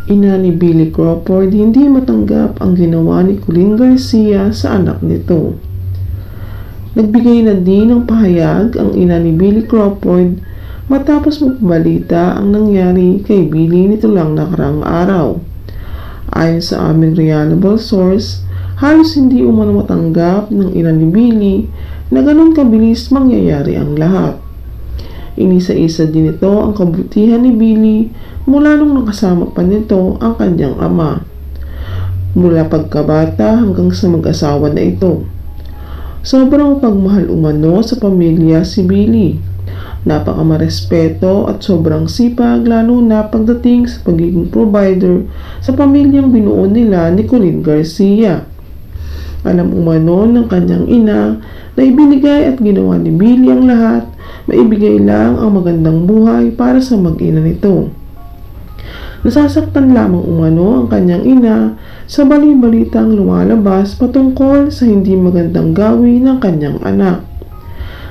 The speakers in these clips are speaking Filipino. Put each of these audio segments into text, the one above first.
Ina ni Billy Crawford hindi matanggap ang ginawa ni Colleen Garcia sa anak nito. Nagbigay na din ng pahayag ang ina ni Billy Crawford matapos magbalita ang nangyari kay Billy nito lang nakaraang araw. Ayon sa aming reliable source, halos hindi umano matanggap ng ina ni Billy na ganun kabilis mangyayari ang lahat. Inisa-isa din ito ang kabutihan ni Billy mula nung nakasama pa nito ang kanyang ama, mula pagkabata hanggang sa mag-asawa na ito. Sobrang pagmahal umano sa pamilya si Billy. Napakamarespeto at sobrang sipag lalo na pagdating sa pagiging provider sa pamilyang binuo nila ni Colleen Garcia. Alam umano ng kanyang ina na ibinigay at ginawa ni Billy ang lahat, maibigay lang ang magandang buhay para sa mag-ina nito. Nasasaktan lamang umano ang kanyang ina sa bali-balitang lumalabas patungkol sa hindi magandang gawin ng kanyang anak.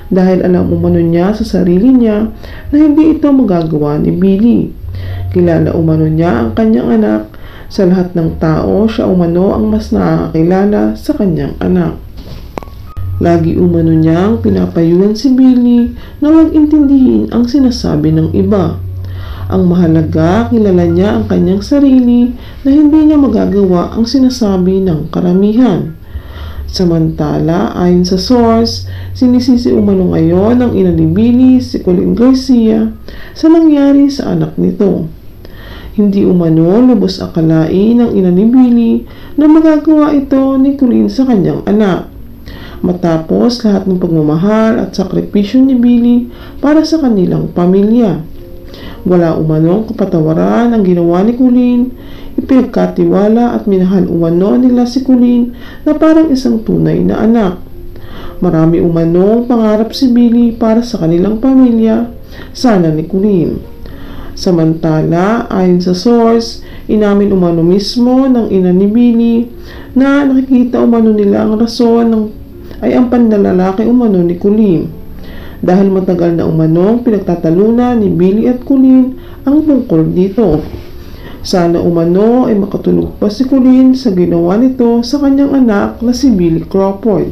Dahil alam umano niya sa sarili niya na hindi ito magagawa ni Billy. Kilala umano niya ang kanyang anak. Sa lahat ng tao, siya umano ang mas nakakilala sa kanyang anak. Lagi umano niyang pinapayuhan si Billy na huwag intindihin ang sinasabi ng iba. Ang mahalaga, kilala niya ang kanyang sarili na hindi niya magagawa ang sinasabi ng karamihan. Samantala, ayon sa source, sinisisi umano ngayon ng ina ni Billy si Colleen Garcia sa nangyari sa anak nito. Hindi umano lubos akalain ng ina ni Billy na magagawa ito ni Colleen sa kanyang anak. Matapos lahat ng pagmamahal at sakripisyo ni Billy para sa kanilang pamilya. Wala umanong kapatawaran ang ginawa ni Colleen. Ipinagkatiwala at minahal umano nila si Colleen na parang isang tunay na anak. Marami umanong pangarap si Billy para sa kanilang pamilya, sana ni Colleen. Samantala, ayon sa source, inamin umano mismo ng ina ni Billy na nakikita umano nila ang rason ay ang panlalalaki umano ni Colleen. Dahil matagal na umanong pinagtatalunan ni Billy at Colleen ang tungkol dito. Sana umano ay makatulog pa si Colleen sa ginawa nito sa kanyang anak na si Billy Crawford.